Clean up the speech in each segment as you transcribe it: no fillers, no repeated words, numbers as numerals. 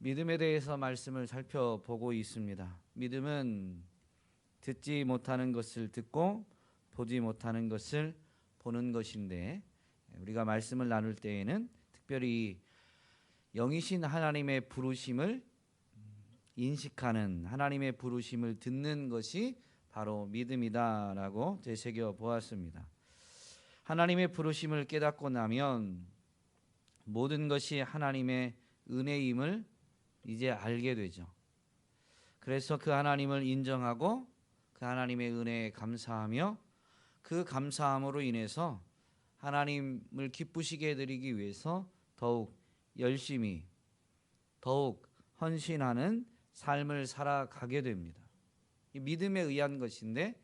믿음에 대해서 말씀을 살펴보고 있습니다. 믿음은 듣지 못하는 것을 듣고 보지 못하는 것을 보는 것인데, 우리가 말씀을 나눌 때에는 특별히 영이신 하나님의 부르심을 인식하는, 하나님의 부르심을 듣는 것이 바로 믿음이다라고 되새겨 보았습니다. 하나님의 부르심을 깨닫고 나면 모든 것이 하나님의 은혜임을 이제 알게 되죠. 그래서 그 하나님을 인정하고 그 하나님의 은혜에 감사하며 그 감사함으로 인해서 하나님을 기쁘시게 해드리기 위해서 더욱 열심히, 더욱 헌신하는 삶을 살아가게 됩니다. 이 믿음에 의한 것인데,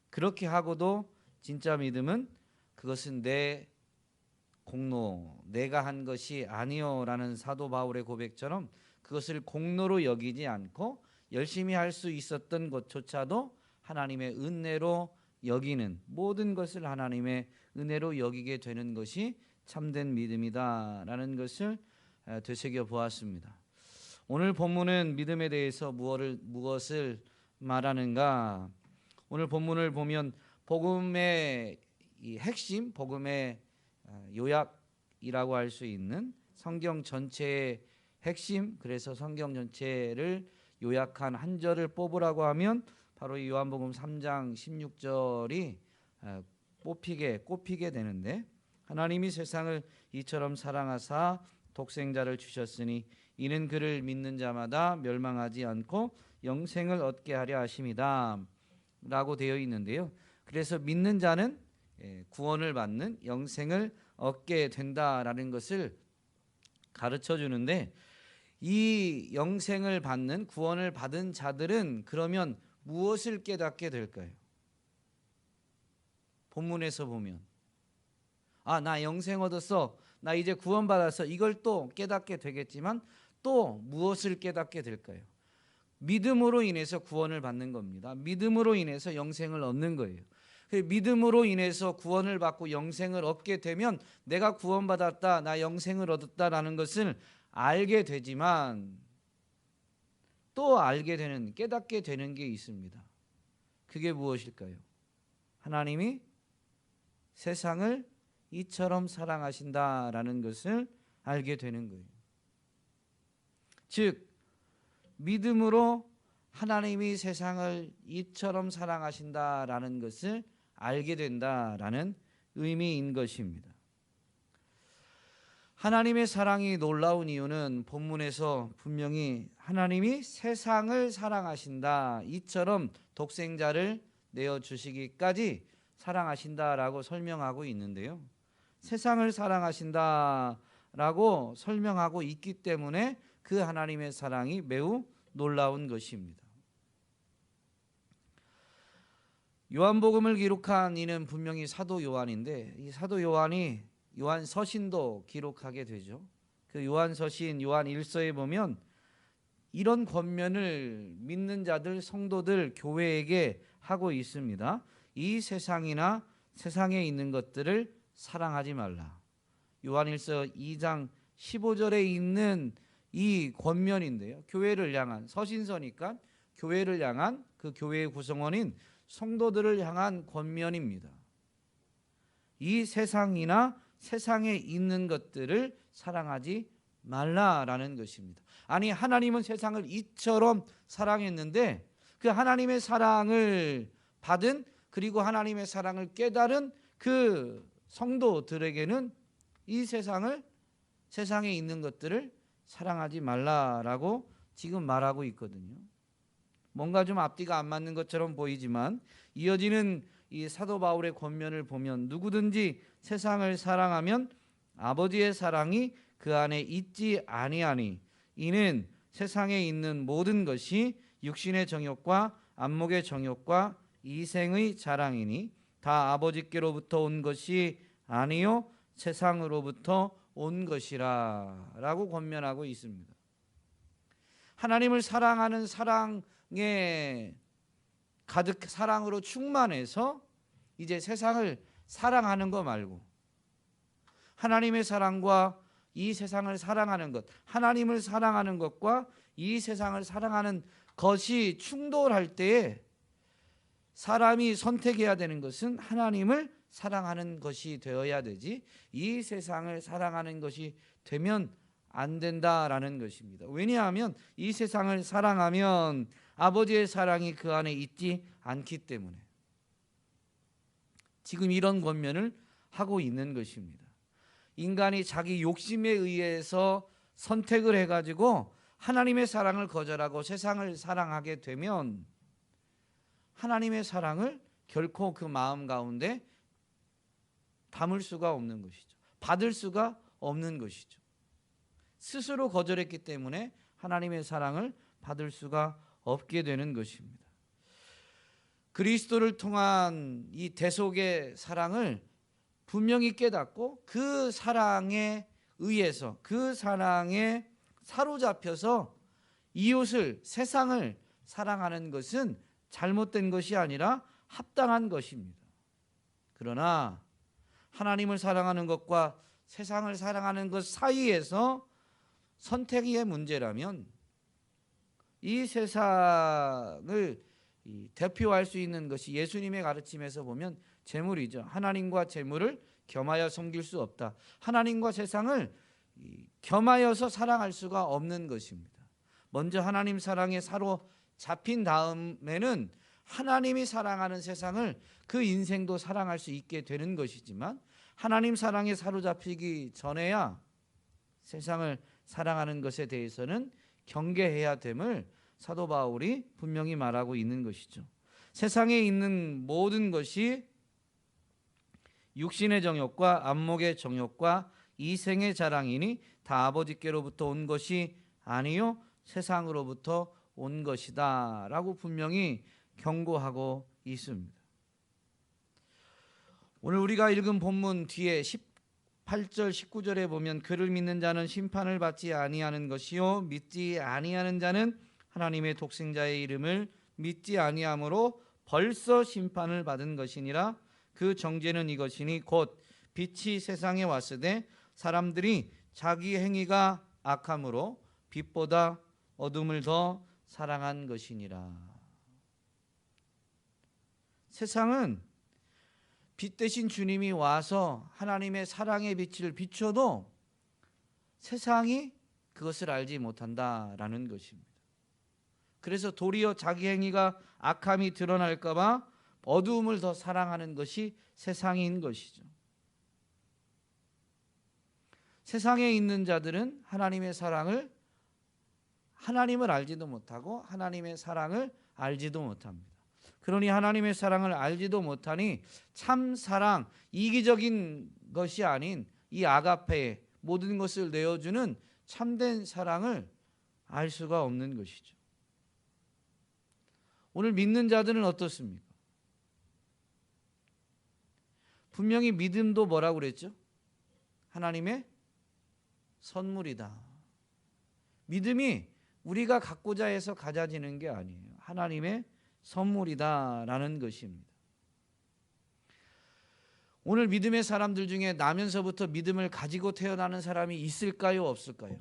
그렇게 하고도 진짜 믿음은 그것은 내 공로, 내가 한 것이 아니요라는 사도 바울의 고백처럼 그것을 공로로 여기지 않고 열심히 할 수 있었던 것조차도 하나님의 은혜로 여기는, 모든 것을 하나님의 은혜로 여기게 되는 것이 참된 믿음이다라는 것을 되새겨 보았습니다. 오늘 본문은 믿음에 대해서 무엇을 말하는가? 오늘 본문을 보면 복음의 이 핵심, 복음의 요약이라고 할 수 있는 성경 전체의 핵심, 그래서 성경 전체를 요약한 한 절을 뽑으라고 하면 바로 이 요한복음 3장 16절이 꼽히게 되는데, 하나님이 세상을 이처럼 사랑하사 독생자를 주셨으니 이는 그를 믿는 자마다 멸망하지 않고 영생을 얻게 하려 하심이다 라고 되어 있는데요. 그래서 믿는 자는 구원을 받는, 영생을 얻게 된다라는 것을 가르쳐 주는데, 이 영생을 받는, 구원을 받은 자들은 그러면 무엇을 깨닫게 될까요? 본문에서 보면 나 영생 얻었어, 나 이제 구원받았어, 이걸 또 깨닫게 되겠지만 또 무엇을 깨닫게 될까요? 믿음으로 인해서 구원을 받는 겁니다. 믿음으로 인해서 영생을 얻는 거예요. 믿음으로 인해서 구원을 받고 영생을 얻게 되면 내가 구원받았다, 나 영생을 얻었다라는 것을 알게 되지만 또 알게 되는, 깨닫게 되는 게 있습니다. 그게 무엇일까요? 하나님이 세상을 이처럼 사랑하신다라는 것을 알게 되는 거예요. 즉, 믿음으로 하나님이 세상을 이처럼 사랑하신다라는 것을 알게 된다라는 의미인 것입니다. 하나님의 사랑이 놀라운 이유는 본문에서 분명히 하나님이 세상을 사랑하신다, 이처럼 독생자를 내어주시기까지 사랑하신다라고 설명하고 있는데요. 세상을 사랑하신다라고 설명하고 있기 때문에 그 하나님의 사랑이 매우 놀라운 것입니다. 요한복음을 기록한 이는 분명히 사도 요한인데, 이 사도 요한이 요한서신도 기록하게 되죠. 그 요한서신, 요한 1서에 보면 이런 권면을 믿는 자들, 성도들, 교회에게 하고 있습니다. 이 세상이나 세상에 있는 것들을 사랑하지 말라. 요한 1서 2장 15절에 있는 이 권면인데요, 교회를 향한, 서신서니까 교회를 향한, 그 교회의 구성원인 성도들을 향한 권면입니다. 이 세상이나 세상에 있는 것들을 사랑하지 말라라는 것입니다. 아니, 하나님은 세상을 이처럼 사랑했는데 그 하나님의 사랑을 받은, 그리고 하나님의 사랑을 깨달은 그 성도들에게는 이 세상에 있는 것들을 사랑하지 말라라고 지금 말하고 있거든요. 뭔가 좀 앞뒤가 안 맞는 것처럼 보이지만 이어지는 이 사도 바울의 권면을 보면 누구든지 세상을 사랑하면 아버지의 사랑이 그 안에 있지 아니하니 이는 세상에 있는 모든 것이 육신의 정욕과 안목의 정욕과 이생의 자랑이니 다 아버지께로부터 온 것이 아니요 세상으로부터 온 것이라 라고 권면하고 있습니다. 하나님을 사랑하는 사랑에 가득, 사랑으로 충만해서 이제 세상을 사랑하는 거 말고 하나님의 사랑과 이 세상을 사랑하는 것, 하나님을 사랑하는 것과 이 세상을 사랑하는 것이 충돌할 때에 사람이 선택해야 되는 것은 하나님을 사랑하는 것이 되어야 되지, 이 세상을 사랑하는 것이 되면 안 된다라는 것입니다. 왜냐하면 이 세상을 사랑하면 아버지의 사랑이 그 안에 있지 않기 때문에 지금 이런 권면을 하고 있는 것입니다. 인간이 자기 욕심에 의해서 선택을 해가지고 하나님의 사랑을 거절하고 세상을 사랑하게 되면 하나님의 사랑을 결코 그 마음 가운데 담을 수가 없는 것이죠. 받을 수가 없는 것이죠. 스스로 거절했기 때문에 하나님의 사랑을 받을 수가 없게 되는 것입니다. 그리스도를 통한 이 대속의 사랑을 분명히 깨닫고 그 사랑에 의해서, 그 사랑에 사로잡혀서 이웃을, 세상을 사랑하는 것은 잘못된 것이 아니라 합당한 것입니다. 그러나 하나님을 사랑하는 것과 세상을 사랑하는 것 사이에서 선택의 문제라면 이 세상을 대표할 수 있는 것이 예수님의 가르침에서 보면 재물이죠. 하나님과 재물을 겸하여 섬길 수 없다. 하나님과 세상을 겸하여서 사랑할 수가 없는 것입니다. 먼저 하나님 사랑에 사로잡힌 다음에는 하나님이 사랑하는 세상을 그 인생도 사랑할 수 있게 되는 것이지만 하나님 사랑에 사로잡히기 전에야 세상을 사랑하는 것에 대해서는 경계해야 됨을 사도 바울이 분명히 말하고 있는 것이죠. 세상에 있는 모든 것이 육신의 정욕과 안목의 정욕과 이생의 자랑이니 다 아버지께로부터 온 것이 아니요 세상으로부터 온 것이다 라고 분명히 경고하고 있습니다. 오늘 우리가 읽은 본문 뒤에 18절 19절에 보면 그를 믿는 자는 심판을 받지 아니하는 것이요 믿지 아니하는 자는 하나님의 독생자의 이름을 믿지 아니함으로 벌써 심판을 받은 것이니라. 그 정죄는 이것이니 곧 빛이 세상에 왔으되 사람들이 자기 행위가 악함으로 빛보다 어둠을 더 사랑한 것이니라. 세상은 빛 대신 주님이 와서 하나님의 사랑의 빛을 비춰도 세상이 그것을 알지 못한다라는 것입니다. 그래서 도리어 자기 행위가 악함이 드러날까 봐 어두움을 더 사랑하는 것이 세상인 것이죠. 세상에 있는 자들은 하나님의 사랑을, 하나님을 알지도 못하고 하나님의 사랑을 알지도 못합니다. 그러니 하나님의 사랑을 알지도 못하니 참 사랑, 이기적인 것이 아닌 이 아가페의 모든 것을 내어주는 참된 사랑을 알 수가 없는 것이죠. 오늘 믿는 자들은 어떻습니까? 분명히 믿음도 뭐라고 그랬죠? 하나님의 선물이다. 믿음이 우리가 갖고자 해서 가져지는 게 아니에요. 하나님의 선물이다라는 것입니다. 오늘 믿음의 사람들 중에 나면서부터 믿음을 가지고 태어나는 사람이 있을까요? 없을까요?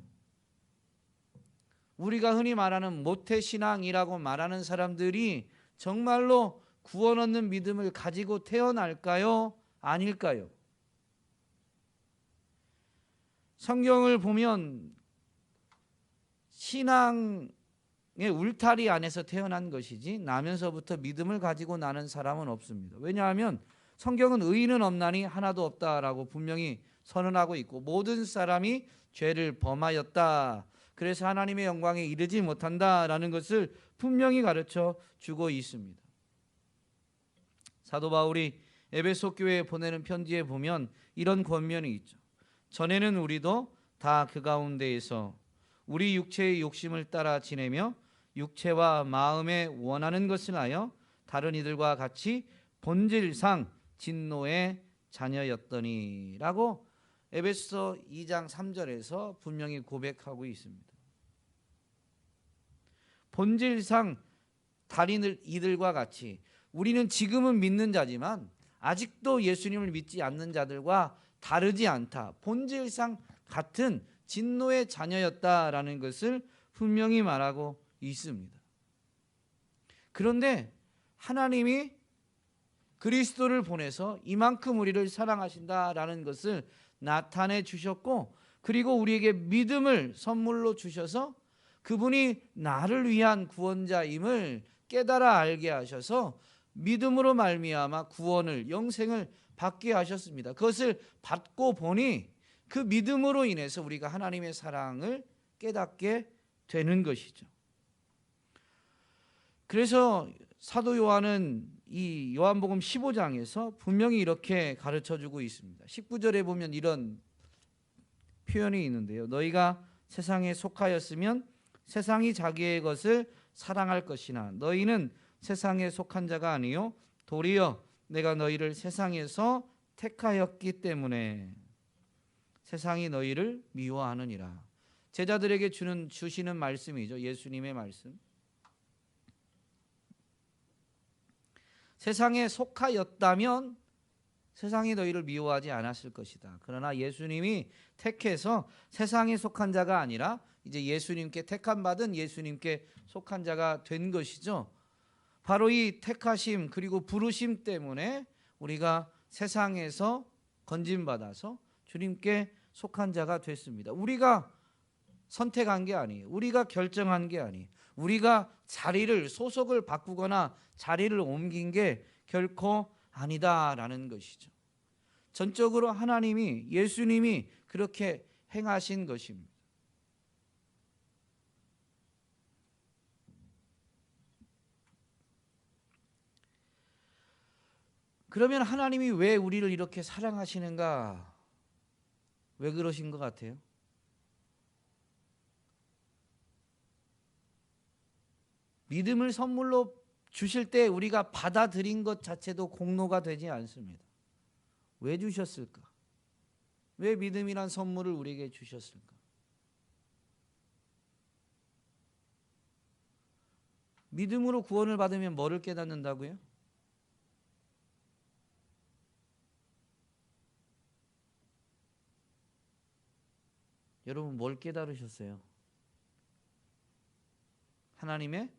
우리가 흔히 말하는 모태신앙이라고 말하는 사람들이 정말로 구원 얻는 믿음을 가지고 태어날까요? 아닐까요? 성경을 보면 신앙의 울타리 안에서 태어난 것이지 나면서부터 믿음을 가지고 나는 사람은 없습니다. 왜냐하면 성경은 의인은 없나니 하나도 없다라고 분명히 선언하고 있고 모든 사람이 죄를 범하였다. 그래서 하나님의 영광에 이르지 못한다라는 것을 분명히 가르쳐 주고 있습니다. 사도 바울이 에베소 교회에 보내는 편지에 보면 이런 권면이 있죠. 전에는 우리도 다 그 가운데에서 우리 육체의 욕심을 따라 지내며 육체와 마음에 원하는 것을 하여 다른 이들과 같이 본질상 진노의 자녀였더니 라고 에베소 2장 3절에서 분명히 고백하고 있습니다. 본질상 다른 이들과 같이 우리는 지금은 믿는 자지만 아직도 예수님을 믿지 않는 자들과 다르지 않다. 본질상 같은 진노의 자녀였다라는 것을 분명히 말하고 있습니다. 그런데 하나님이 그리스도를 보내서 이만큼 우리를 사랑하신다라는 것을 나타내 주셨고, 그리고 우리에게 믿음을 선물로 주셔서 그분이 나를 위한 구원자임을 깨달아 알게 하셔서 믿음으로 말미암아 구원을, 영생을 받게 하셨습니다. 그것을 받고 보니 그 믿음으로 인해서 우리가 하나님의 사랑을 깨닫게 되는 것이죠. 그래서 사도 요한은 이 요한복음 15장에서 분명히 이렇게 가르쳐주고 있습니다. 19절에 보면 이런 표현이 있는데요. 너희가 세상에 속하였으면 세상이 자기의 것을 사랑할 것이나 너희는 세상에 속한 자가 아니요 도리어 내가 너희를 세상에서 택하였기 때문에 세상이 너희를 미워하느니라. 제자들에게 주시는 말씀이죠. 예수님의 말씀. 세상에 속하였다면 세상이 너희를 미워하지 않았을 것이다. 그러나 예수님이 택해서 세상에 속한 자가 아니라 이제 예수님께 택함 받은 예수님께 속한 자가 된 것이죠. 바로 이 택하심 그리고 부르심 때문에 우리가 세상에서 건짐받아서 주님께 속한 자가 됐습니다. 우리가 선택한 게 아니에요. 우리가 결정한 게 아니에요. 우리가 자리를, 소속을 바꾸거나 자리를 옮긴 게 결코 아니다라는 것이죠. 전적으로 하나님이, 예수님이 그렇게 행하신 것입니다. 그러면 하나님이 왜 우리를 이렇게 사랑하시는가? 왜 그러신 것 같아요? 믿음을 선물로 주실 때 우리가 받아들인 것 자체도 공로가 되지 않습니다. 왜 주셨을까? 왜 믿음이란 선물을 우리에게 주셨을까? 믿음으로 구원을 받으면 뭐를 깨닫는다고요? 여러분 뭘 깨달으셨어요? 하나님의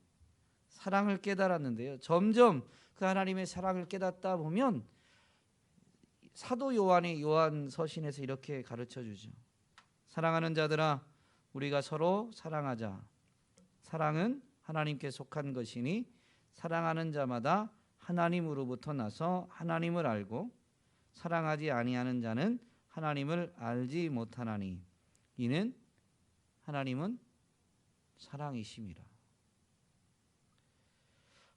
사랑을 깨달았는데요. 점점 그 하나님의 사랑을 깨닫다 보면 사도 요한이 요한 서신에서 이렇게 가르쳐 주죠. 사랑하는 자들아 우리가 서로 사랑하자. 사랑은 하나님께 속한 것이니 사랑하는 자마다 하나님으로부터 나서 하나님을 알고 사랑하지 아니하는 자는 하나님을 알지 못하나니 이는 하나님은 사랑이심이라.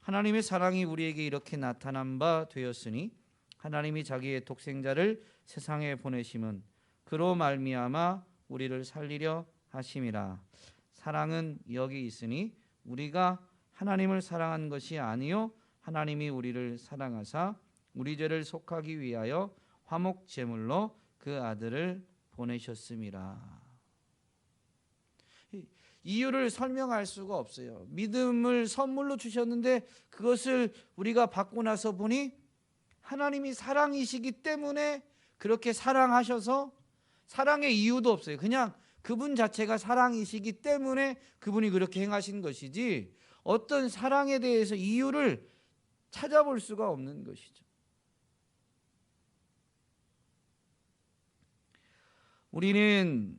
하나님의 사랑이 우리에게 이렇게 나타난 바 되었으니 하나님이 자기의 독생자를 세상에 보내심은 그로 말미암아 우리를 살리려 하심이라. 사랑은 여기 있으니 우리가 하나님을 사랑한 것이 아니요 하나님이 우리를 사랑하사 우리 죄를 속하기 위하여 화목 제물로 그 아들을 보내셨음이라. 이유를 설명할 수가 없어요. 믿음을 선물로 주셨는데 그것을 우리가 받고 나서 보니 하나님이 사랑이시기 때문에 그렇게 사랑하셔서 사랑의 이유도 없어요. 그냥 그분 자체가 사랑이시기 때문에 그분이 그렇게 행하신 것이지 어떤 사랑에 대해서 이유를 찾아볼 수가 없는 것이죠. 우리는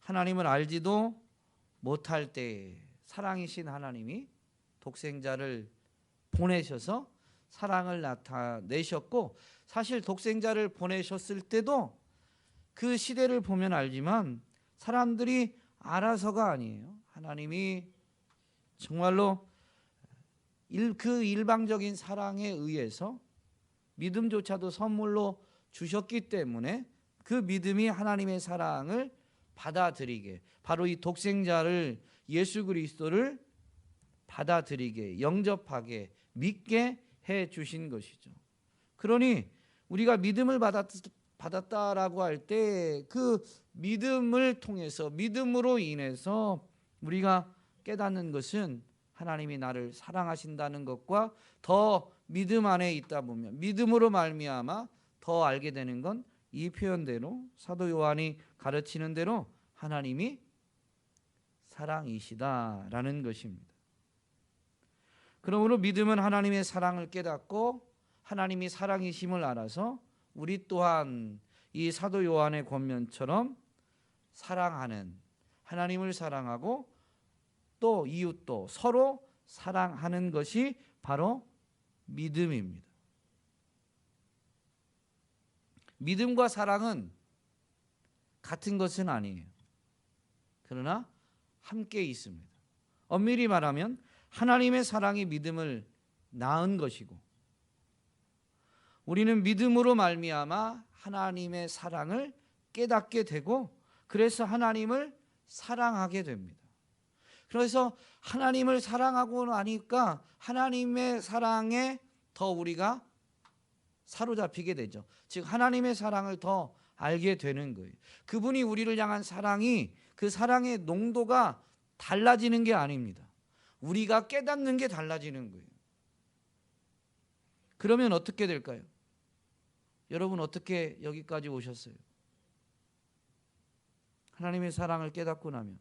하나님을 알지도 못할 때 사랑이신 하나님이 독생자를 보내셔서 사랑을 나타내셨고, 사실 독생자를 보내셨을 때도 그 시대를 보면 알지만 사람들이 알아서가 아니에요. 하나님이 정말로 그 일방적인 사랑에 의해서 믿음조차도 선물로 주셨기 때문에 그 믿음이 하나님의 사랑을 받아들이게, 바로 이 독생자를, 예수 그리스도를 받아들이게, 영접하게, 믿게 해 주신 것이죠. 그러니 우리가 믿음을 받았다라고 할 때 그 믿음을 통해서, 믿음으로 인해서 우리가 깨닫는 것은 하나님이 나를 사랑하신다는 것과 더 믿음 안에 있다 보면 믿음으로 말미암아 더 알게 되는 건 이 표현대로 사도 요한이 가르치는 대로 하나님이 사랑이시다라는 것입니다. 그러므로 믿음은 하나님의 사랑을 깨닫고 하나님이 사랑이심을 알아서 우리 또한 이 사도 요한의 권면처럼 사랑하는, 하나님을 사랑하고 또 이웃도 서로 사랑하는 것이 바로 믿음입니다. 믿음과 사랑은 같은 것은 아니에요. 그러나 함께 있습니다. 엄밀히 말하면 하나님의 사랑이 믿음을 낳은 것이고 우리는 믿음으로 말미암아 하나님의 사랑을 깨닫게 되고 그래서 하나님을 사랑하게 됩니다. 그래서 하나님을 사랑하고 나니까 하나님의 사랑에 더 우리가 사로잡히게 되죠. 즉 하나님의 사랑을 더 알게 되는 거예요. 그분이 우리를 향한 사랑이 그 사랑의 농도가 달라지는 게 아닙니다. 우리가 깨닫는 게 달라지는 거예요. 그러면 어떻게 될까요? 여러분 어떻게 여기까지 오셨어요? 하나님의 사랑을 깨닫고 나면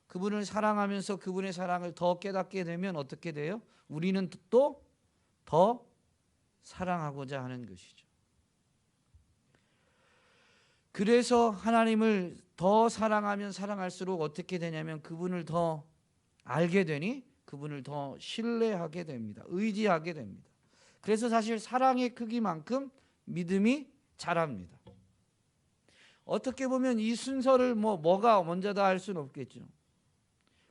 그분을 사랑하면서 그분의 사랑을 더 깨닫게 되면 어떻게 돼요? 우리는 또 더 사랑하고자 하는 것이죠. 그래서 하나님을 더 사랑하면 사랑할수록 어떻게 되냐면 그분을 더 알게 되니 그분을 더 신뢰하게 됩니다. 의지하게 됩니다. 그래서 사실 사랑의 크기만큼 믿음이 자랍니다. 어떻게 보면 이 순서를 뭐가 먼저다 할 수는 없겠죠.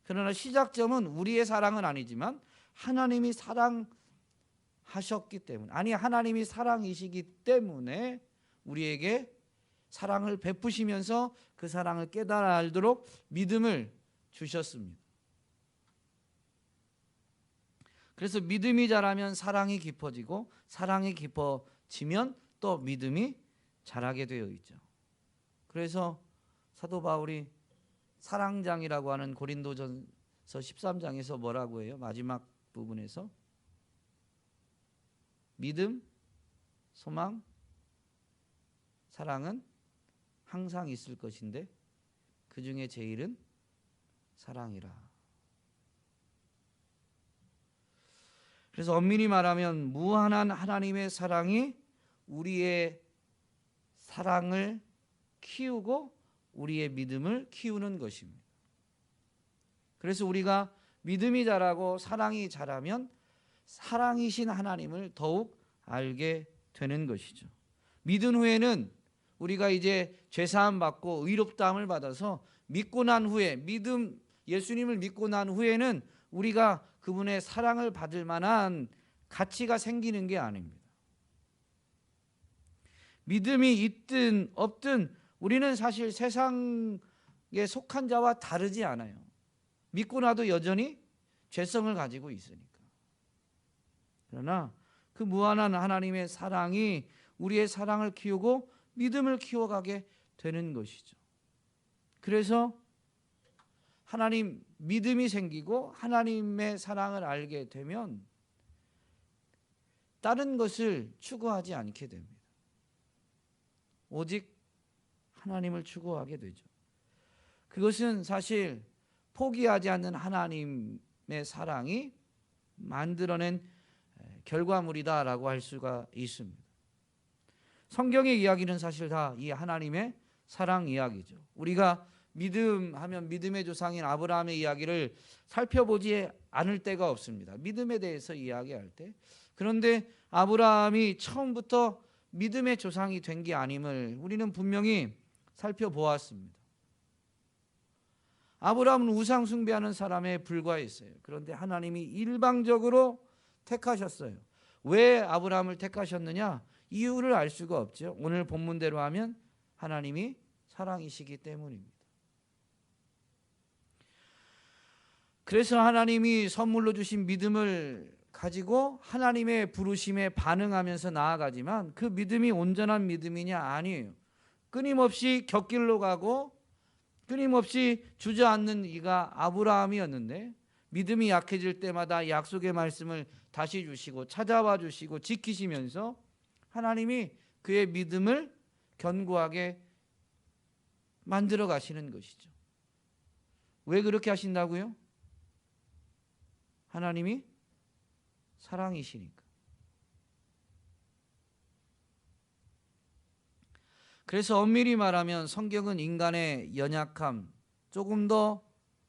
그러나 시작점은 우리의 사랑은 아니지만 하나님이 사랑하셨기 때문에, 아니 하나님이 사랑이시기 때문에 우리에게 사랑을 베푸시면서 그 사랑을 깨달아 알도록 믿음을 주셨습니다. 그래서 믿음이 자라면 사랑이 깊어지고 사랑이 깊어지면 또 믿음이 자라게 되어 있죠. 그래서 사도 바울이 사랑장이라고 하는 고린도전서 13장에서 뭐라고 해요? 마지막 부분에서 믿음, 소망, 사랑은 항상 있을 것인데 그 중에 제일은 사랑이라. 그래서 엄밀히 말하면 무한한 하나님의 사랑이 우리의 사랑을 키우고 우리의 믿음을 키우는 것입니다. 그래서 우리가 믿음이 자라고 사랑이 자라면 사랑이신 하나님을 더욱 알게 되는 것이죠. 믿은 후에는 우리가 이제 죄사함 받고 의롭다함을 받아서 믿고 난 후에 예수님을 믿고 난 후에는 우리가 그분의 사랑을 받을 만한 가치가 생기는 게 아닙니다. 믿음이 있든 없든 우리는 사실 세상에 속한 자와 다르지 않아요. 믿고 나도 여전히 죄성을 가지고 있으니까. 그러나 그 무한한 하나님의 사랑이 우리의 사랑을 키우고 믿음을 키워가게 되는 것이죠. 그래서 하나님 믿음이 생기고 하나님의 사랑을 알게 되면 다른 것을 추구하지 않게 됩니다. 오직 하나님을 추구하게 되죠. 그것은 사실 포기하지 않는 하나님의 사랑이 만들어낸 결과물이다라고 할 수가 있습니다. 성경의 이야기는 사실 다 이 하나님의 사랑 이야기죠. 우리가 믿음하면 믿음의 조상인 아브라함의 이야기를 살펴보지 않을 때가 없습니다. 믿음에 대해서 이야기할 때. 그런데 아브라함이 처음부터 믿음의 조상이 된 게 아님을 우리는 분명히 살펴보았습니다. 아브라함은 우상 숭배하는 사람에 불과했어요. 그런데 하나님이 일방적으로 택하셨어요. 왜 아브라함을 택하셨느냐? 이유를 알 수가 없죠. 오늘 본문대로 하면 하나님이 사랑이시기 때문입니다. 그래서 하나님이 선물로 주신 믿음을 가지고 하나님의 부르심에 반응하면서 나아가지만 그 믿음이 온전한 믿음이냐? 아니에요. 끊임없이 곁길로 가고 끊임없이 주저앉는 이가 아브라함이었는데 믿음이 약해질 때마다 약속의 말씀을 다시 주시고 찾아와 주시고 지키시면서 하나님이 그의 믿음을 견고하게 만들어 가시는 것이죠. 왜 그렇게 하신다고요? 하나님이 사랑이시니까. 그래서 엄밀히 말하면 성경은 인간의 연약함, 조금 더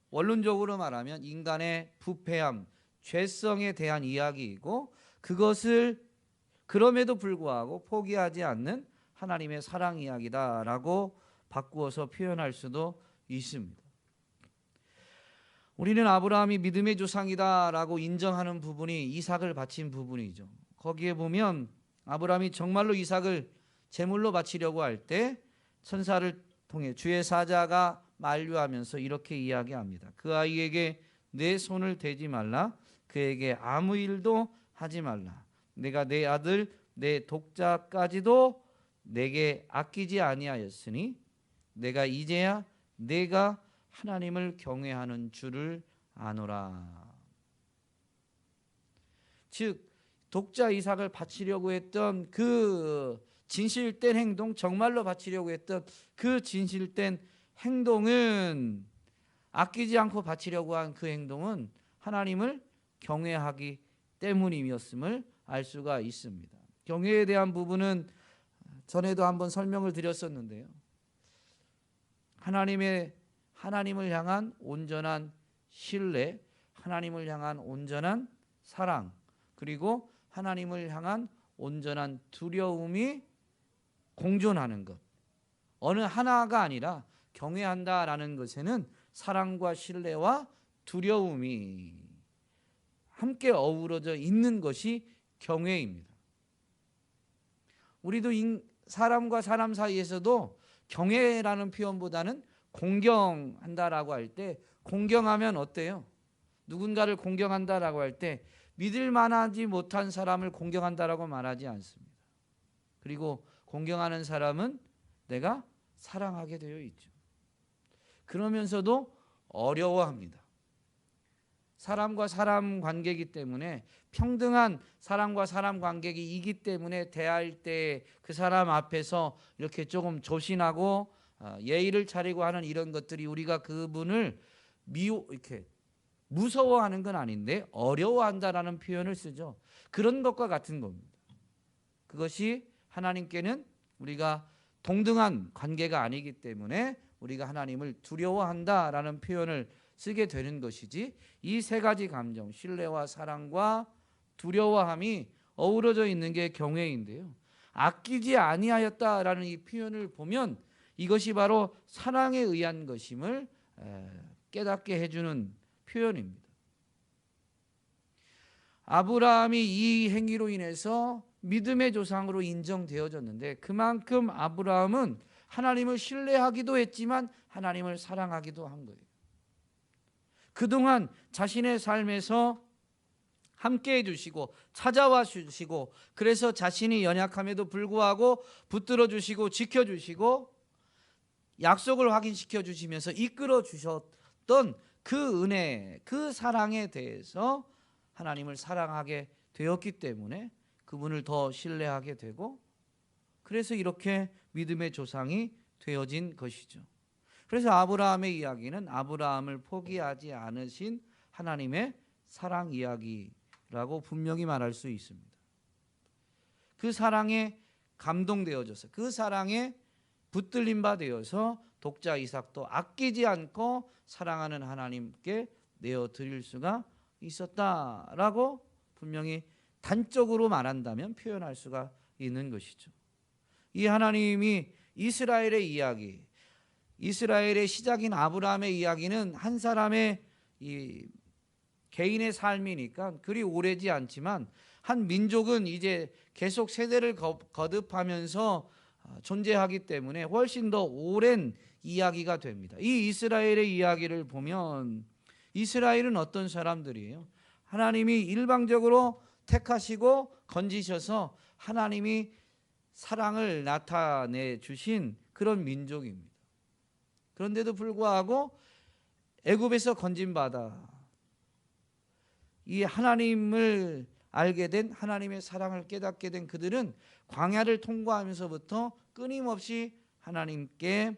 원론적으로 말하면 인간의 부패함, 죄성에 대한 이야기이고, 그것을 그럼에도 불구하고 포기하지 않는 하나님의 사랑 이야기다라고 바꾸어서 표현할 수도 있습니다. 우리는 아브라함이 믿음의 조상이다라고 인정하는 부분이 이삭을 바친 부분이죠. 거기에 보면 아브라함이 정말로 이삭을 제물로 바치려고 할 때 천사를 통해 주의 사자가 만류하면서 이렇게 이야기합니다. 그 아이에게 내 손을 대지 말라. 그에게 아무 일도 하지 말라. 내가 내 아들 내 독자까지도 내게 아끼지 아니하였으니 내가 이제야 내가 하나님을 경외하는 줄을 아노라. 즉 독자 이삭을 바치려고 했던 그 진실된 행동, 정말로 바치려고 했던 그 진실된 행동은, 아끼지 않고 바치려고 한 그 행동은 하나님을 경외하기 때문이었음을 알 수가 있습니다. 경외에 대한 부분은 전에도 한번 설명을 드렸었는데요. 하나님을 향한 온전한 신뢰, 하나님을 향한 온전한 사랑, 그리고 하나님을 향한 온전한 두려움이 공존하는 것. 어느 하나가 아니라 경외한다라는 것에는 사랑과 신뢰와 두려움이 함께 어우러져 있는 것이 경외입니다. 우리도 사람과 사람 사이에서도 경외라는 표현보다는 공경한다라고 할 때, 공경하면 어때요? 누군가를 공경한다라고 할 때 믿을 만하지 못한 사람을 공경한다라고 말하지 않습니다. 그리고 공경하는 사람은 내가 사랑하게 되어 있죠. 그러면서도 어려워합니다. 사람과 사람 관계이기 때문에, 평등한 사람과 사람 관계이기 때문에 대할 때 그 사람 앞에서 이렇게 조금 조신하고 예의를 차리고 하는 이런 것들이 우리가 그분을 이렇게 무서워하는 건 아닌데 어려워한다라는 표현을 쓰죠. 그런 것과 같은 겁니다. 그것이 하나님께는 우리가 동등한 관계가 아니기 때문에 우리가 하나님을 두려워한다라는 표현을 쓰게 되는 것이지, 이 세 가지 감정, 신뢰와 사랑과 두려워함이 어우러져 있는 게 경외인데요. 아끼지 아니하였다라는 이 표현을 보면 이것이 바로 사랑에 의한 것임을 깨닫게 해주는 표현입니다. 아브라함이 이 행위로 인해서 믿음의 조상으로 인정되어졌는데, 그만큼 아브라함은 하나님을 신뢰하기도 했지만 하나님을 사랑하기도 한 거예요. 그동안 자신의 삶에서 함께해 주시고 찾아와 주시고, 그래서 자신이 연약함에도 불구하고 붙들어 주시고 지켜주시고 약속을 확인시켜 주시면서 이끌어 주셨던 그 은혜, 그 사랑에 대해서 하나님을 사랑하게 되었기 때문에 그분을 더 신뢰하게 되고, 그래서 이렇게 믿음의 조상이 되어진 것이죠. 그래서 아브라함의 이야기는 아브라함을 포기하지 않으신 하나님의 사랑 이야기라고 분명히 말할 수 있습니다. 그 사랑에 감동되어져서, 그 사랑에 붙들림 바 되어서 독자 이삭도 아끼지 않고 사랑하는 하나님께 내어드릴 수가 있었다라고 분명히 단적으로 말한다면 표현할 수가 있는 것이죠. 이 하나님이 이스라엘의 이야기, 이스라엘의 시작인 아브라함의 이야기는 한 사람의 이 개인의 삶이니까 그리 오래지 않지만, 한 민족은 이제 계속 세대를 거듭하면서 존재하기 때문에 훨씬 더 오랜 이야기가 됩니다. 이 이스라엘의 이야기를 보면 이스라엘은 어떤 사람들이에요? 하나님이 일방적으로 택하시고 건지셔서 하나님이 사랑을 나타내 주신 그런 민족입니다. 그런데도 불구하고 애굽에서 건진받아 이 하나님을 알게 된, 하나님의 사랑을 깨닫게 된 그들은 광야를 통과하면서부터 끊임없이 하나님께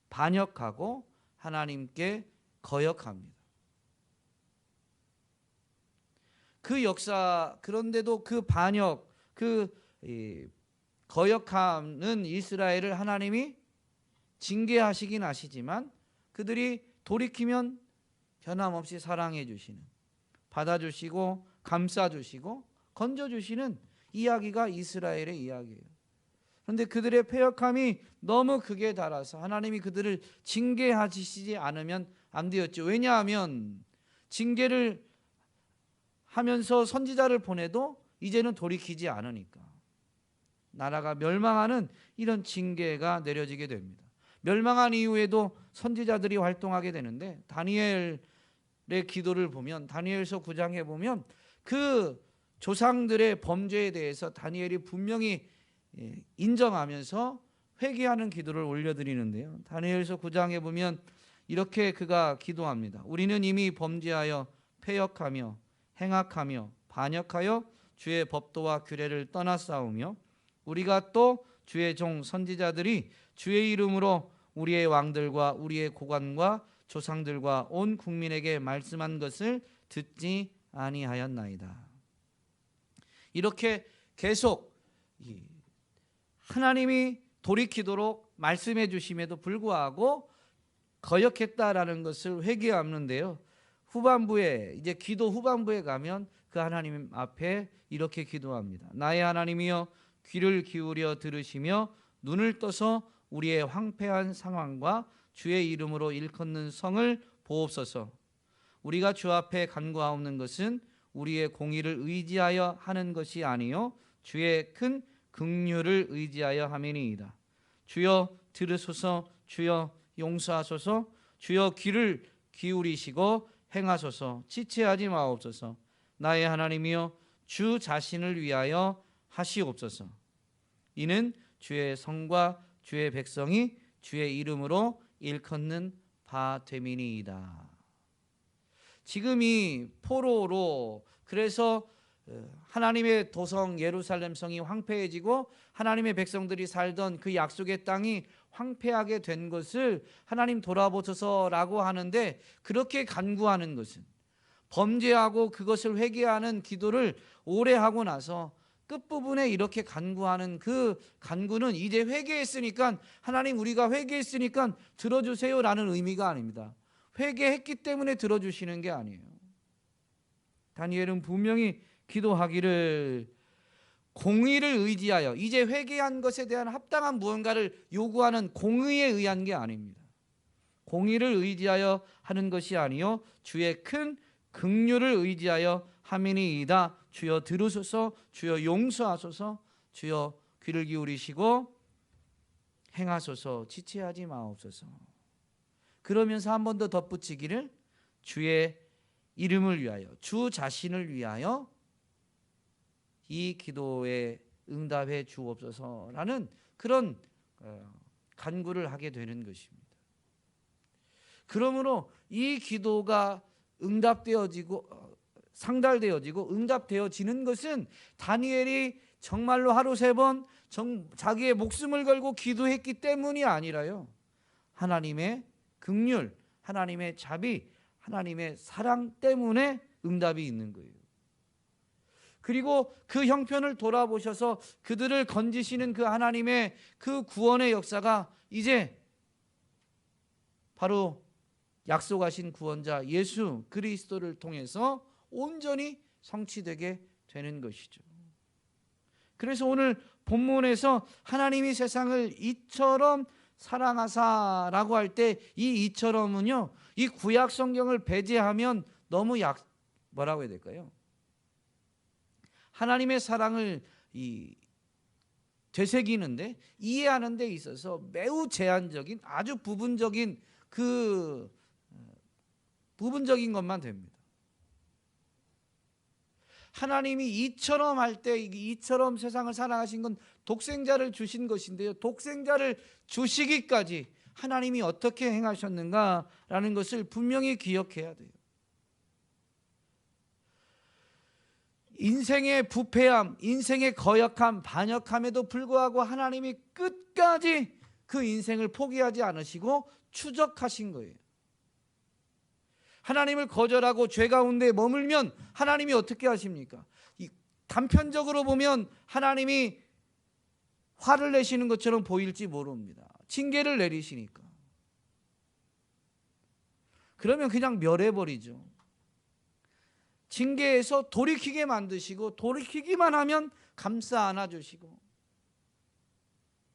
반역하고 하나님께 거역합니다. 그 역사, 그런데도 그 반역, 그 거역하는 이스라엘을 하나님이 징계하시긴 하시지만 그들이 돌이키면 변함없이 사랑해 주시는, 받아주시고 감싸주시고 건져주시는 이야기가 이스라엘의 이야기예요. 그런데 그들의 패역함이 너무 극에 달아서 하나님이 그들을 징계하시지 않으면 안 되었죠. 왜냐하면 징계를 하면서 선지자를 보내도 이제는 돌이키지 않으니까 나라가 멸망하는 이런 징계가 내려지게 됩니다. 멸망한 이후에도 선지자들이 활동하게 되는데 다니엘의 기도를 보면, 다니엘서 9장에 보면 그 조상들의 범죄에 대해서 다니엘이 분명히 인정하면서 회개하는 기도를 올려드리는데요. 다니엘서 9장에 보면 이렇게 그가 기도합니다. 우리는 이미 범죄하여 패역하며 행악하며 반역하여 주의 법도와 규례를 떠나싸우며 우리가 또 주의 종 선지자들이 주의 이름으로 우리의 왕들과 우리의 고관과 조상들과 온 국민에게 말씀한 것을 듣지 아니하였나이다. 이렇게 계속 하나님이 돌이키도록 말씀해 주심에도 불구하고 거역했다라는 것을 회개하는데요. 후반부에, 이제 기도 후반부에 가면 그 하나님 앞에 이렇게 기도합니다. 나의 하나님이여, 귀를 기울여 들으시며 눈을 떠서 우리의 황폐한 상황과 주의 이름으로 일컫는 성을 보옵소서. 우리가 주 앞에 간구하옵는 것은 우리의 공의를 의지하여 하는 것이 아니요 주의 큰 긍휼을 의지하여 함이니이다. 주여 들으소서. 주여 용서하소서. 주여 귀를 기울이시고 행하소서. 지체하지 마옵소서. 나의 하나님이여, 주 자신을 위하여 하시옵소서. 이는 주의 성과 주의 백성이 주의 이름으로 일컫는 바 됨이니이다. 지금 이 포로로, 그래서 하나님의 도성 예루살렘 성이 황폐해지고 하나님의 백성들이 살던 그 약속의 땅이 황폐하게 된 것을 하나님 돌아보소서라고 하는데, 그렇게 간구하는 것은, 범죄하고 그것을 회개하는 기도를 오래 하고 나서 끝부분에 이렇게 간구하는 그 간구는 이제 회개했으니까, 하나님 우리가 회개했으니까 들어주세요라는 의미가 아닙니다. 회개했기 때문에 들어주시는 게 아니에요. 다니엘은 분명히 기도하기를 공의를 의지하여, 이제 회개한 것에 대한 합당한 무언가를 요구하는 공의에 의한 게 아닙니다. 공의를 의지하여 하는 것이 아니요 주의 큰 긍휼을 의지하여 함이니이다. 주여 들으소서. 주여 용서하소서. 주여 귀를 기울이시고 행하소서. 지체하지 마옵소서. 그러면서 한 번 더 덧붙이기를 주의 이름을 위하여, 주 자신을 위하여 이 기도에 응답해 주옵소서라는 그런 간구를 하게 되는 것입니다. 그러므로 이 기도가 응답되어지고 상달되어지고 응답되어지는 것은 다니엘이 정말로 하루 3번 자기의 목숨을 걸고 기도했기 때문이 아니라요, 하나님의 긍휼, 하나님의 자비, 하나님의 사랑 때문에 응답이 있는 거예요. 그리고 그 형편을 돌아보셔서 그들을 건지시는 그 하나님의 그 구원의 역사가 이제 바로 약속하신 구원자 예수 그리스도를 통해서 온전히 성취되게 되는 것이죠. 그래서 오늘 본문에서 하나님이 세상을 이처럼 사랑하사라고 할 때 이 이처럼은요, 이 구약 성경을 배제하면 너무 뭐라고 해야 될까요? 하나님의 사랑을 되새기는데, 이해하는 데 있어서 매우 제한적인, 아주 부분적인 부분적인 것만 됩니다. 하나님이 이처럼 할 때, 이처럼 세상을 사랑하신 건 독생자를 주신 것인데요, 독생자를 주시기까지 하나님이 어떻게 행하셨는가라는 것을 분명히 기억해야 돼요. 인생의 부패함, 인생의 거역함, 반역함에도 불구하고 하나님이 끝까지 그 인생을 포기하지 않으시고 추적하신 거예요. 하나님을 거절하고 죄 가운데 머물면 하나님이 어떻게 하십니까? 단편적으로 보면 하나님이 화를 내시는 것처럼 보일지 모릅니다. 징계를 내리시니까. 그러면 그냥 멸해버리죠. 징계에서 돌이키게 만드시고, 돌이키기만 하면 감싸 안아주시고,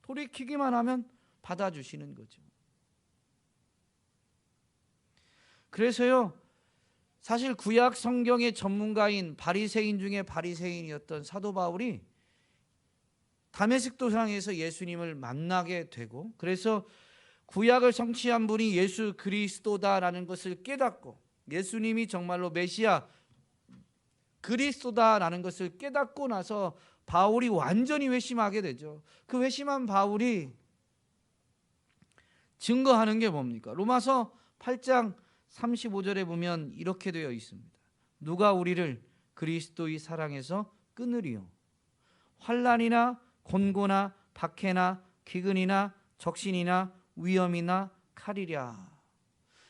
돌이키기만 하면 받아주시는 거죠. 그래서요, 사실 구약 성경의 전문가인 바리새인 중에 바리새인이었던 사도 바울이 다메섹 도상에서 예수님을 만나게 되고, 그래서 구약을 성취한 분이 예수 그리스도다라는 것을 깨닫고, 예수님이 정말로 메시아 그리스도다라는 것을 깨닫고 나서 바울이 완전히 회심하게 되죠. 그 회심한 바울이 증거하는 게 뭡니까? 로마서 8장 35절에 보면 이렇게 되어 있습니다. 누가 우리를 그리스도의 사랑에서 끊으리요? 환난이나 곤고나 박해나 기근이나 적신이나 위험이나 칼이랴.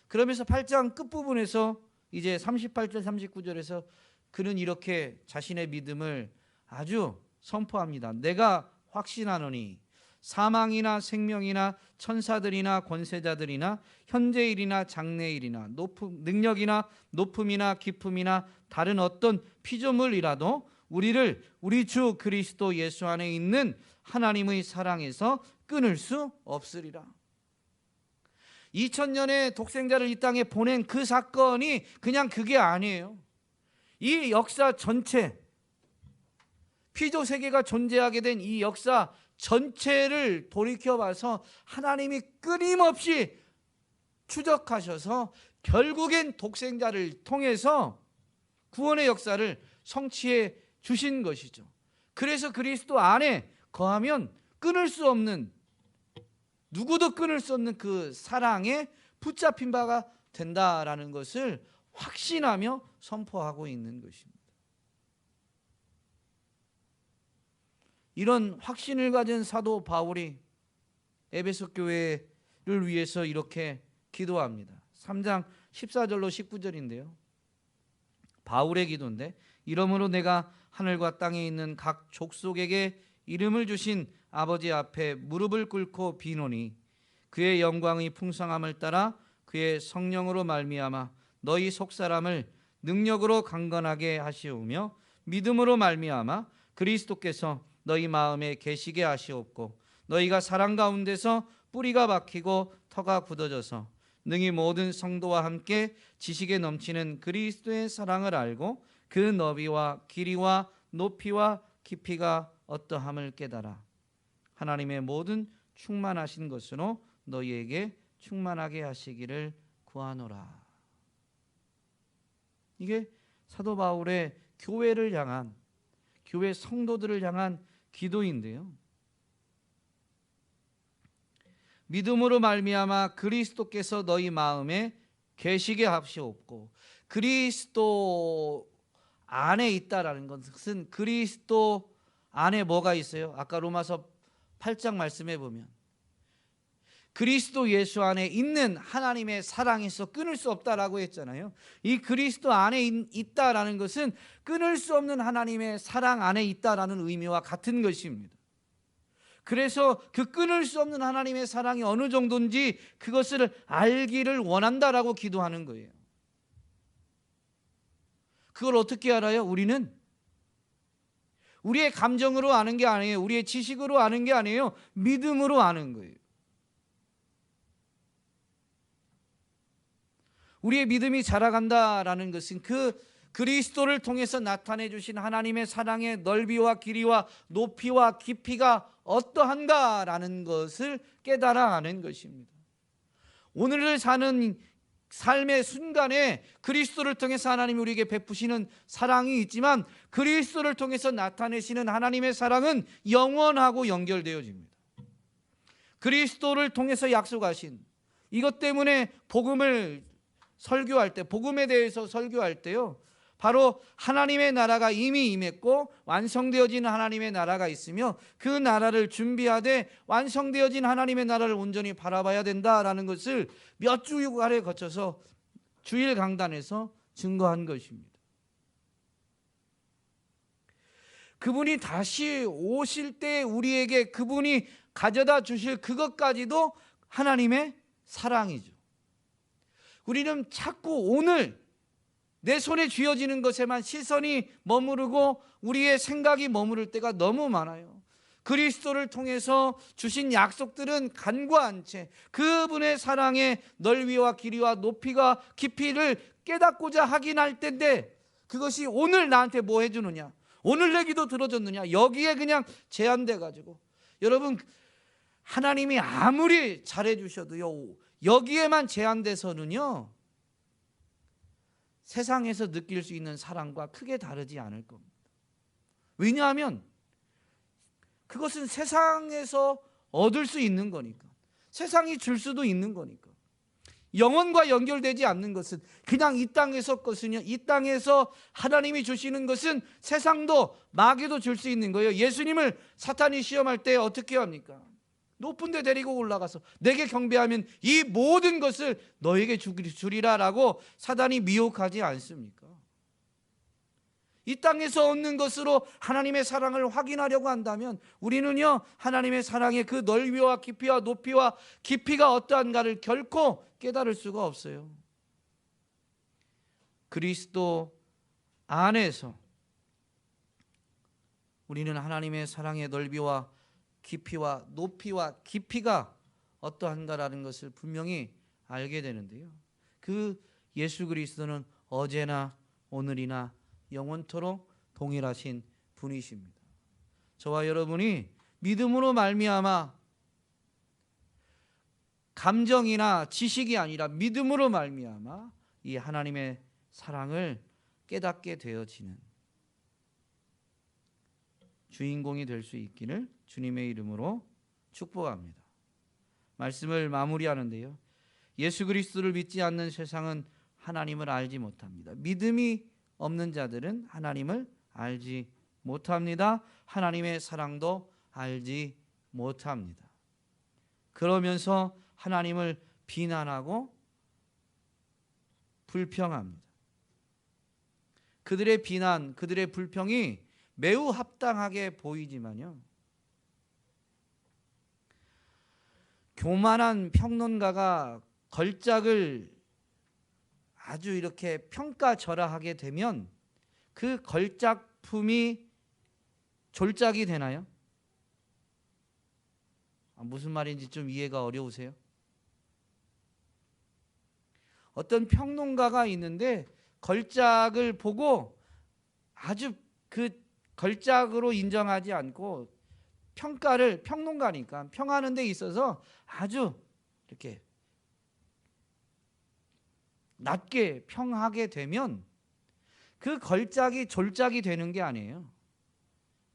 그러면서 8장 끝부분에서 이제 38절 39절에서 그는 이렇게 자신의 믿음을 아주 선포합니다. 내가 확신하노니 사망이나 생명이나 천사들이나 권세자들이나 현재일이나 장래일이나 능력이나 높음이나 깊음이나 다른 어떤 피조물이라도 우리를 우리 주 그리스도 예수 안에 있는 하나님의 사랑에서 끊을 수 없으리라. 2000년의 독생자를 이 땅에 보낸 그 사건이 그냥 그게 아니에요. 이 역사 전체, 피조 세계가 존재하게 된 이 역사 전체를 돌이켜봐서 하나님이 끊임없이 추적하셔서 결국엔 독생자를 통해서 구원의 역사를 성취해 주신 것이죠. 그래서 그리스도 안에 거하면 끊을 수 없는, 누구도 끊을 수 없는 그 사랑에 붙잡힌 바가 된다라는 것을 확신하며 선포하고 있는 것입니다. 이런 확신을 가진 사도 바울이 에베소 교회를 위해서 이렇게 기도합니다. 3장 14절로 19절인데요. 바울의 기도인데, 이러므로 내가 하늘과 땅에 있는 각 족속에게 이름을 주신 아버지 앞에 무릎을 꿇고 비노니 그의 영광의 풍성함을 따라 그의 성령으로 말미암아 너희 속사람을 능력으로 강건하게 하시오며 믿음으로 말미암아 그리스도께서 너희 마음에 계시게 하시옵고 너희가 사랑 가운데서 뿌리가 박히고 터가 굳어져서 능히 모든 성도와 함께 지식에 넘치는 그리스도의 사랑을 알고 그 너비와 길이와 높이와 깊이가 어떠함을 깨달아 하나님의 모든 충만하신 것으로 너희에게 충만하게 하시기를 구하노라. 이게 사도 바울의 교회를 향한, 교회 성도들을 향한 기도인데요. 믿음으로 말미암아 그리스도께서 너희 마음에 계시게 하시옵고, 그리스도 안에 있다라는 것은 그리스도 안에 뭐가 있어요? 아까 로마서 8장 말씀해 보면 그리스도 예수 안에 있는 하나님의 사랑에서 끊을 수 없다라고 했잖아요. 이 그리스도 안에 있다라는 것은 끊을 수 없는 하나님의 사랑 안에 있다라는 의미와 같은 것입니다. 그래서 그 끊을 수 없는 하나님의 사랑이 어느 정도인지 그것을 알기를 원한다라고 기도하는 거예요. 그걸 어떻게 알아요? 우리는 우리의 감정으로 아는 게 아니에요. 우리의 지식으로 아는 게 아니에요. 믿음으로 아는 거예요. 우리의 믿음이 자라간다라는 것은 그 그리스도를 통해서 나타내 주신 하나님의 사랑의 넓이와 길이와 높이와 깊이가 어떠한가라는 것을 깨달아 아는 것입니다. 오늘을 사는 삶의 순간에 그리스도를 통해서 하나님이 우리에게 베푸시는 사랑이 있지만 그리스도를 통해서 나타내시는 하나님의 사랑은 영원하고 연결되어집니다. 그리스도를 통해서 약속하신, 이것 때문에 복음을 설교할 때, 복음에 대해서 설교할 때요, 바로 하나님의 나라가 이미 임했고 완성되어진 하나님의 나라가 있으며 그 나라를 준비하되 완성되어진 하나님의 나라를 온전히 바라봐야 된다라는 것을 몇 주일에 거쳐서 주일 강단에서 증거한 것입니다. 그분이 다시 오실 때 우리에게 그분이 가져다 주실 그것까지도 하나님의 사랑이죠. 우리는 자꾸 오늘 내 손에 쥐어지는 것에만 시선이 머무르고 우리의 생각이 머무를 때가 너무 많아요. 그리스도를 통해서 주신 약속들은 간과한 채 그분의 사랑의 넓이와 길이와 높이가 깊이를 깨닫고자 하긴 할 텐데 그것이 오늘 나한테 뭐 해주느냐, 오늘 내 기도 들어줬느냐, 여기에 그냥 제한돼 가지고, 여러분 하나님이 아무리 잘해 주셔도요 여기에만 제한돼서는요 세상에서 느낄 수 있는 사랑과 크게 다르지 않을 겁니다. 왜냐하면 그것은 세상에서 얻을 수 있는 거니까, 세상이 줄 수도 있는 거니까. 영혼과 연결되지 않는 것은 그냥 이 땅에서 것은요, 이 땅에서 하나님이 주시는 것은 세상도 마귀도 줄 수 있는 거예요. 예수님을 사탄이 시험할 때 어떻게 합니까? 높은 데 데리고 올라가서 내게 경배하면 이 모든 것을 너에게 주리라 라고 사단이 미혹하지 않습니까? 이 땅에서 얻는 것으로 하나님의 사랑을 확인하려고 한다면 우리는요 하나님의 사랑의 그 넓이와 깊이와 높이와 깊이가 어떠한가를 결코 깨달을 수가 없어요. 그리스도 안에서 우리는 하나님의 사랑의 넓이와 깊이와 높이와 깊이가 어떠한가라는 것을 분명히 알게 되는데요, 그 예수 그리스도는 어제나 오늘이나 영원토록 동일하신 분이십니다. 저와 여러분이 믿음으로 말미암아 감정이나 지식이 아니라 믿음으로 말미암아 이 하나님의 사랑을 깨닫게 되어지는 주인공이 될 수 있기를 주님의 이름으로 축복합니다. 말씀을 마무리하는데요, 예수 그리스도를 믿지 않는 세상은 하나님을 알지 못합니다. 믿음이 없는 자들은 하나님을 알지 못합니다. 하나님의 사랑도 알지 못합니다. 그러면서 하나님을 비난하고 불평합니다. 그들의 비난, 그들의 불평이 매우 합당하게 보이지만요, 교만한 평론가가 걸작을 아주 이렇게 평가절하하게 되면 그 걸작품이 졸작이 되나요? 무슨 말인지 좀 이해가 어려우세요? 어떤 평론가가 있는데 걸작을 보고 아주 그 걸작으로 인정하지 않고 평가를, 평론가니까 평하는 데 있어서 아주 이렇게 낮게 평하게 되면 그 걸작이 졸작이 되는 게 아니에요.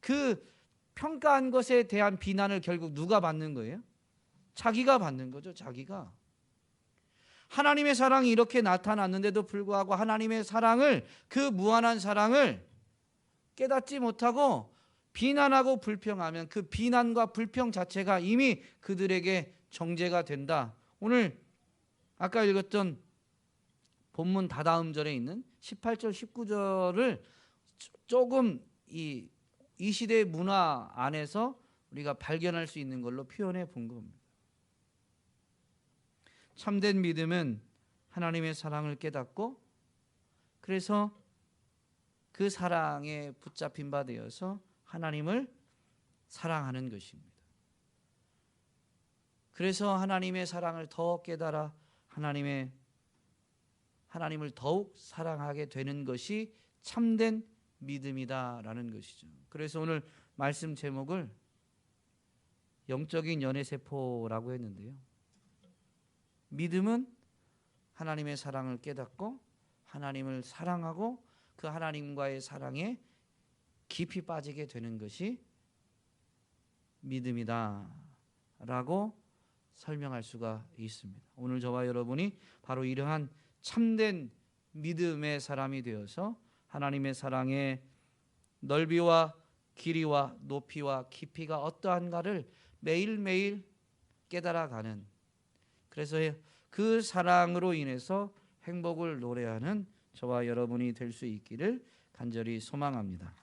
그 평가한 것에 대한 비난을 결국 누가 받는 거예요? 자기가 받는 거죠. 자기가. 하나님의 사랑이 이렇게 나타났는데도 불구하고 하나님의 사랑을, 그 무한한 사랑을 깨닫지 못하고 비난하고 불평하면 그 비난과 불평 자체가 이미 그들에게 정죄가 된다. 오늘 아까 읽었던 본문 다다음 절에 있는 18절 19절을 조금 이 시대의 문화 안에서 우리가 발견할 수 있는 걸로 표현해 본 겁니다. 참된 믿음은 하나님의 사랑을 깨닫고 그래서 그 사랑에 붙잡힌 바 되어서 하나님을 사랑하는 것입니다. 그래서 하나님의 사랑을 더 깨달아 하나님을 더욱 사랑하게 되는 것이 참된 믿음이다라는 것이죠. 그래서 오늘 말씀 제목을 영적인 연애세포라고 했는데요, 믿음은 하나님의 사랑을 깨닫고 하나님을 사랑하고 그 하나님과의 사랑에 깊이 빠지게 되는 것이 믿음이다 라고 설명할 수가 있습니다. 오늘 저와 여러분이 바로 이러한 참된 믿음의 사람이 되어서 하나님의 사랑의 넓이와 길이와 높이와 깊이가 어떠한가를 매일매일 깨달아가는, 그래서 그 사랑으로 인해서 행복을 노래하는 저와 여러분이 될 수 있기를 간절히 소망합니다.